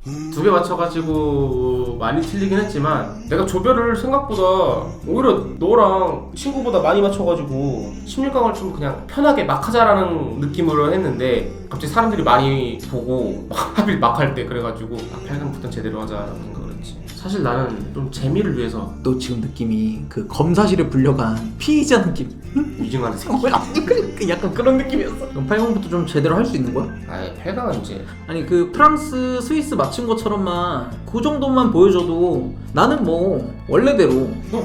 2개 맞춰가지고 많이 틀리긴 했지만 내가 조별을 생각보다 오히려 너랑 친구보다 많이 맞춰가지고 16강을 좀 그냥 편하게 막 하자라는 느낌으로 했는데 갑자기 사람들이 많이 보고 하필 막 할 때 그래가지고 8강부터 제대로 하자라고 생각을 했지. 사실 나는 좀 재미를 위해서. 너 지금 느낌이 그 검사실에 불려간 피의자 느낌. 위증하는 새끼. 아니 그 약간 그런 느낌이었어. 그럼 8강부터 좀 제대로 할 수 있는 거야? 아예 8강은 이제 아니 그 프랑스, 스위스 맞춘 것처럼만 그 정도만 보여줘도 나는 뭐 원래대로 너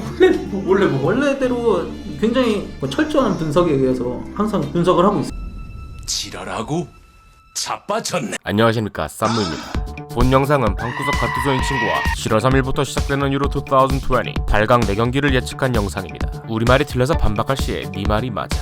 원래 뭐 원래대로 굉장히 뭐 철저한 분석에 의해서 항상 분석을 하고 있어. 지랄하고 자빠졌네. 안녕하십니까, 쌈무입니다. 본 영상은 방구석 가투소인 친구와 7월 3일부터 시작되는 유로 2020 8강 4경기를 예측한 영상입니다. 우리말이 틀려서 반박할 시에 네 말이 맞아.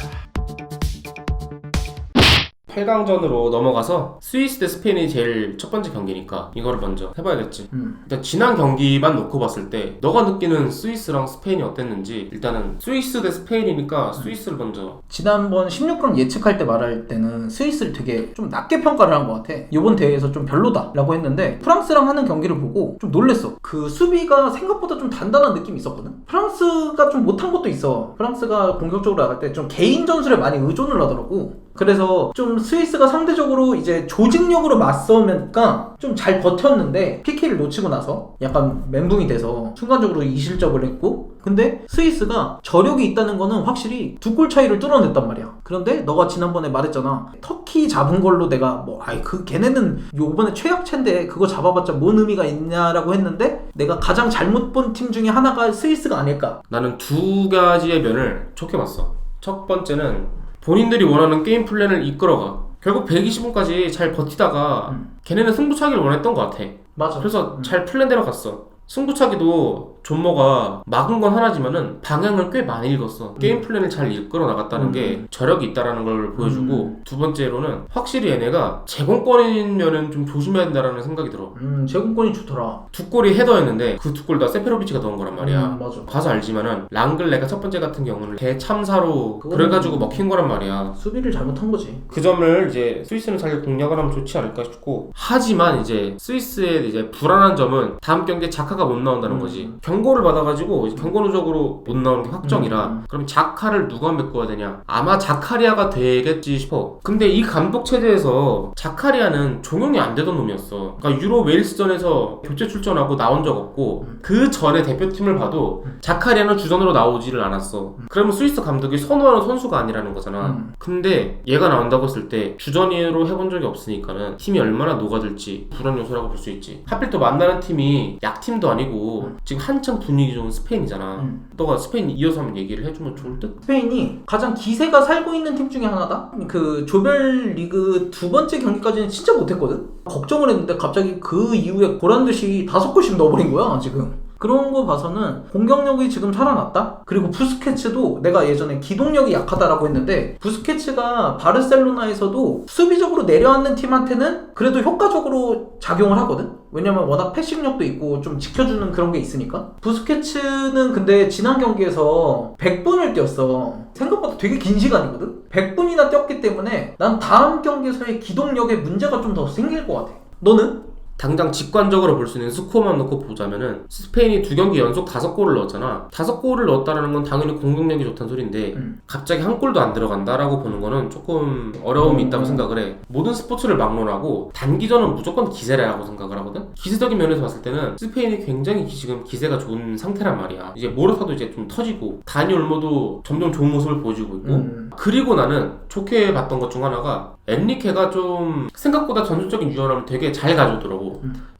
8강전으로 넘어가서 스위스 대 스페인이 제일 첫 번째 경기니까 이거를 먼저 해봐야겠지. 일단 지난 경기만 놓고 봤을 때 너가 느끼는 스위스랑 스페인이 어땠는지. 일단은 스위스 대 스페인이니까 스위스를 먼저. 지난번 16강 예측할 때 말할 때는 스위스를 되게 좀 낮게 평가를 한 것 같아. 이번 대회에서 좀 별로다라고 했는데 프랑스랑 하는 경기를 보고 좀 놀랬어. 그 수비가 생각보다 좀 단단한 느낌이 있었거든. 프랑스가 좀 못한 것도 있어. 프랑스가 공격적으로 나갈 때 좀 개인 전술에 많이 의존을 하더라고. 그래서 좀 스위스가 상대적으로 이제 조직력으로 맞서니까 좀 잘 버텼는데 PK를 놓치고 나서 약간 멘붕이 돼서 순간적으로 이실적을 했고, 근데 스위스가 저력이 있다는 거는 확실히 2골 차이를 뚫어냈단 말이야. 그런데 너가 지난번에 말했잖아. 터키 잡은 걸로 내가 뭐 걔네는 요번에 최약체인데 그거 잡아봤자 뭔 의미가 있냐라고 했는데 내가 가장 잘못 본 팀 중에 하나가 스위스가 아닐까. 나는 두 가지의 면을 좋게 봤어. 첫 번째는 본인들이 원하는 게임 플랜을 이끌어가. 결국 120분까지 잘 버티다가 걔네는 승부차기를 원했던 것 같아. 맞아. 그래서 잘 플랜대로 갔어. 승부차기도 존머가 막은 건 하나지만은 방향을 꽤 많이 읽었어. 게임 플랜을 잘 이끌어 나갔다는 게 저력이 있다라는 걸 보여주고, 두 번째로는 확실히 얘네가 제공권인 면은 좀 조심해야 된다라는 생각이 들어. 제공권이 좋더라. 2골이 헤더였는데 그 2골 다 세페로비치가 넣은 거란 말이야. 맞아. 봐서 알지만은 랑글레가 첫 번째 같은 경우는 대참사로 그래가지고 먹힌 거란 말이야. 수비를 잘못한 거지. 그 점을 이제 스위스는 잘 공략을 하면 좋지 않을까 싶고, 하지만 이제 스위스의 이제 불안한 점은 다음 경기에 자카가 못 나온다는 거지. 경고를 받아가지고 경고 누적으로 못 나오는 게 확정이라. 그럼 자카를 누가 메꿔야 되냐? 아마 자카리아가 되겠지 싶어. 근데 이 감독 체제에서 자카리아는 종용이 안 되던 놈이었어. 그러니까 유로 웨일스전에서 교체 출전하고 나온 적 없고, 그 전에 대표팀을 봐도 자카리아는 주전으로 나오지를 않았어. 그러면 스위스 감독이 선호하는 선수가 아니라는 거잖아. 근데 얘가 나온다고 했을 때 주전으로 해본 적이 없으니까는 팀이 얼마나 녹아들지 불안 요소라고 볼 수 있지. 하필 또 만나는 팀이 약팀도 아니고 지금 한창 분위기 좋은 스페인이잖아. 너가 스페인 이어서 한번 얘기를 해주면 좋을 듯? 스페인이 가장 기세가 살고 있는 팀 중에 하나다? 그 조별리그 두 번째 경기까지는 진짜 못했거든? 걱정을 했는데 갑자기 그 이후에 보란듯이 5골씩 넣어버린 거야 지금. 그런 거 봐서는 공격력이 지금 살아났다? 그리고 부스케츠도 내가 예전에 기동력이 약하다라고 했는데 부스케츠가 바르셀로나에서도 수비적으로 내려앉는 팀한테는 그래도 효과적으로 작용을 하거든? 왜냐면 워낙 패싱력도 있고 좀 지켜주는 그런 게 있으니까. 부스케츠는 근데 지난 경기에서 100분을 뛰었어. 생각보다 되게 긴 시간이거든? 100분이나 뛰었기 때문에 난 다음 경기에서의 기동력에 문제가 좀 더 생길 것 같아. 너는? 당장 직관적으로 볼 수 있는 스코어만 놓고 보자면은 스페인이 2경기 연속 5골을 넣었잖아. 5골을 넣었다는 건 당연히 공격력이 좋다는 소린데 갑자기 한 골도 안 들어간다라고 보는 거는 조금 어려움이 있다고 생각을 해. 모든 스포츠를 막론하고 단기전은 무조건 기세라고 생각을 하거든. 기세적인 면에서 봤을 때는 스페인이 굉장히 지금 기세가 좋은 상태란 말이야. 이제 모르타도 이제 좀 터지고 다니 올모도 점점 좋은 모습을 보여주고 있고, 그리고 나는 좋게 봤던 것 중 하나가 엔리케가 좀 생각보다 전술적인 유연함을 되게 잘 가져오더라고.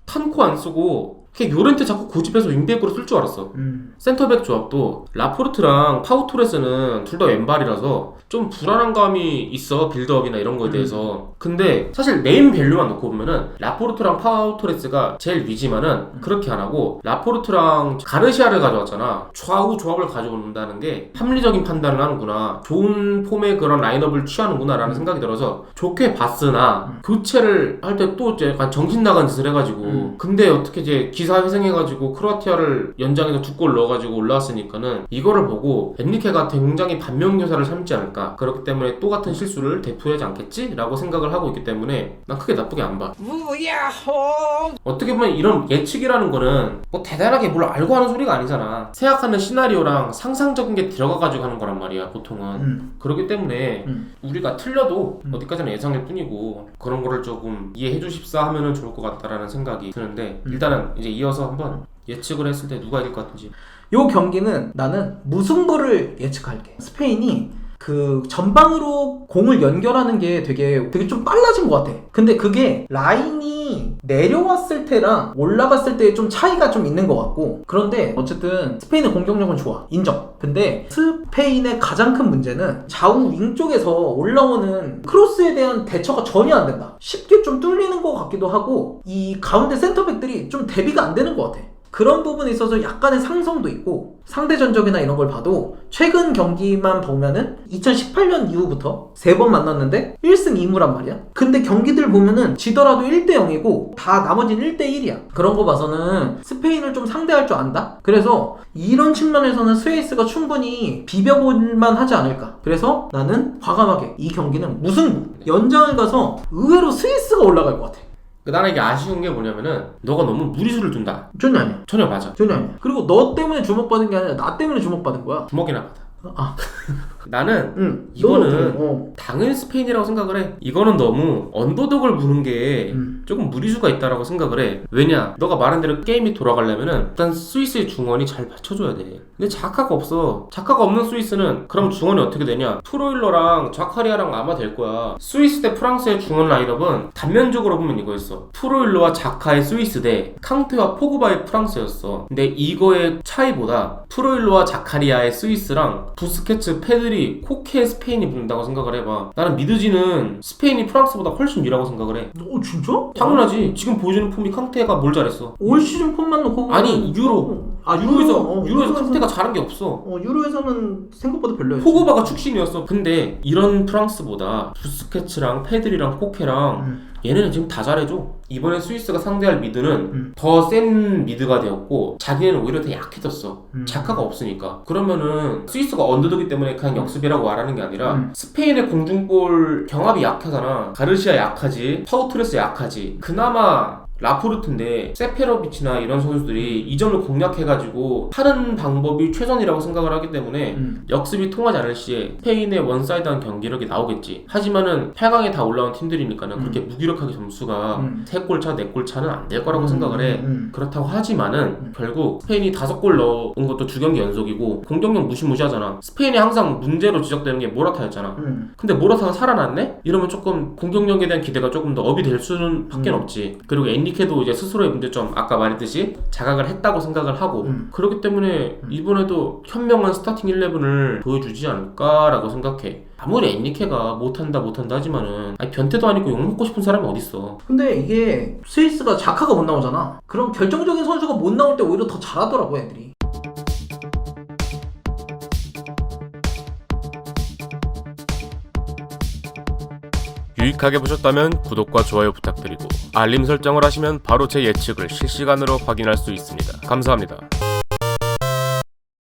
탄코 안 쓰고 그냥 요렌테 자꾸 고집해서 윙백으로 쓸 줄 알았어. 센터백 조합도 라포르트랑 파우토레스는 둘 다 왼발이라서 좀 불안한 감이 있어, 빌드업이나 이런 거에 대해서. 근데 사실 네임 밸류만 놓고 보면은 라포르트랑 파우토레스가 제일 위지만은 그렇게 안 하고 라포르트랑 가르시아를 가져왔잖아. 좌우 조합을 가져온다는 게 합리적인 판단을 하는구나, 좋은 폼의 그런 라인업을 취하는구나 라는 생각이 들어서 좋게 봤으나 교체를 할 때 또 이제 약간 정신 나간 짓을 해가지고 근데 어떻게 이제 기세 기사 회생해가지고 크로아티아를 연장해서 2골 넣어가지고 올라왔으니까는 이거를 보고 엔리케가 굉장히 반면교사를 삼지 않을까. 그렇기 때문에 또 같은 실수를 되풀이하지 않겠지? 라고 생각을 하고 있기 때문에 난 크게 나쁘게 안 봐. 어떻게 보면 이런 예측이라는 거는 뭐 대단하게 뭘 알고 하는 소리가 아니잖아. 생각하는 시나리오랑 상상적인 게 들어가가지고 하는 거란 말이야 보통은. 그렇기 때문에 우리가 틀려도 어디까지나 예상일 뿐이고 그런 거를 조금 이해해 주십사 하면은 좋을 것 같다라는 생각이 드는데 일단은 이제 이어서 한번 예측을 했을 때 누가 이길 것 같은지. 요 경기는 나는 무승부를 예측할게. 스페인이 그 전방으로 공을 연결하는 게 되게 좀 빨라진 것 같아. 근데 그게 라인이 내려왔을 때랑 올라갔을 때 좀 차이가 좀 있는 것 같고. 그런데 어쨌든 스페인의 공격력은 좋아. 인정. 근데 스페인의 가장 큰 문제는 좌우 윙 쪽에서 올라오는 크로스에 대한 대처가 전혀 안 된다. 쉽게 좀 뚫리는 것 같기도 하고 이 가운데 센터백들이 좀 대비가 안 되는 것 같아. 그런 부분에 있어서 약간의 상성도 있고 상대 전적이나 이런 걸 봐도 최근 경기만 보면은 2018년 이후부터 3번 만났는데 1승 2무란 말이야. 근데 경기들 보면은 지더라도 1대0이고 다 나머지는 1대1이야. 그런 거 봐서는 스페인을 좀 상대할 줄 안다? 그래서 이런 측면에서는 스위스가 충분히 비벼볼만 하지 않을까. 그래서 나는 과감하게 이 경기는 무승부, 연장을 가서 의외로 스위스가 올라갈 것 같아. 나는 이게 아쉬운 게 뭐냐면은 너가 너무 무리수를 둔다. 전혀 아니야. 전혀 맞아. 전혀 아니야. 그리고 너 때문에 주목받은 게 아니라 나 때문에 주목받은 거야. 주먹이나 받아. 아. 나는 이거는 당연히 스페인이라고 생각을 해. 이거는 너무 언더독을 부는 게 조금 무리수가 있다라고 생각을 해. 왜냐? 너가 말한 대로 게임이 돌아가려면은 일단 스위스의 중원이 잘 받쳐줘야 돼. 근데 자카가 없어. 자카가 없는 스위스는 그럼 중원이 어떻게 되냐? 프로일러랑 자카리아랑 아마 될 거야. 스위스 대 프랑스의 중원 라인업은 단면적으로 보면 이거였어. 프로일러와 자카의 스위스 대 캉테와 포그바의 프랑스였어. 근데 이거의 차이보다 프로일러와 자카리아의 스위스랑 부스케츠, 페드리, 코케 스페인이 붙는다고 생각을 해봐. 나는 미드지는 스페인이 프랑스보다 훨씬 위라고 생각을 해. 진짜? 당연하지. 지금 보여주는 폼이 캉테가 뭘 잘했어? 올 시즌 폼만 놓고 아니 유로. 유로에서 캉테가 잘한 게 없어. 유로에서는 생각보다 별로였지. 포그바가 축신이었어. 근데 이런 프랑스보다 부스케츠랑 페드리랑 코케랑 얘네는 지금 다 잘해줘. 이번에 스위스가 상대할 미드는 더 센 미드가 되었고 자기네는 오히려 더 약해졌어. 자카가 없으니까. 그러면은 스위스가 언더독이기 때문에 그냥 역습이라고 말하는 게 아니라 스페인의 공중볼 경합이 약하잖아. 가르시아 약하지, 파우트레스 약하지. 그나마 라포르트인데 세페로비치나 이런 선수들이 이 점을 공략해가지고 하는 방법이 최선이라고 생각을 하기 때문에 역습이 통하지 않을 시에 스페인의 원사이드한 경기력이 나오겠지. 하지만은 8강에 다 올라온 팀들이니까는 그렇게 무기력하게 점수가 3골 차, 4골 차는 안 될 거라고 생각을 해. 그렇다고 하지만은 결국 스페인이 5골 넣은 것도 2경기 연속이고 공격력 무시무시하잖아. 스페인이 항상 문제로 지적되는 게 모라타였잖아. 근데 모라타가 살아났네? 이러면 조금 공격력에 대한 기대가 조금 더 업이 될 수는 밖에 없지. 그리고 엔리케도 이제 스스로의 문제점 아까 말했듯이 자각을 했다고 생각을 하고 그렇기 때문에 이번에도 현명한 스타팅 11을 보여주지 않을까라고 생각해. 아무리 엔리케가 못한다 하지만은 아니 변태도 아니고 욕먹고 싶은 사람이 어딨어. 근데 이게 스위스가 자카가 못 나오잖아. 그럼 결정적인 선수가 못 나올 때 오히려 더 잘하더라고 애들이. 유익하게 보셨다면 구독과 좋아요 부탁드리고 알림 설정을 하시면 바로 제 예측을 실시간으로 확인할 수 있습니다. 감사합니다.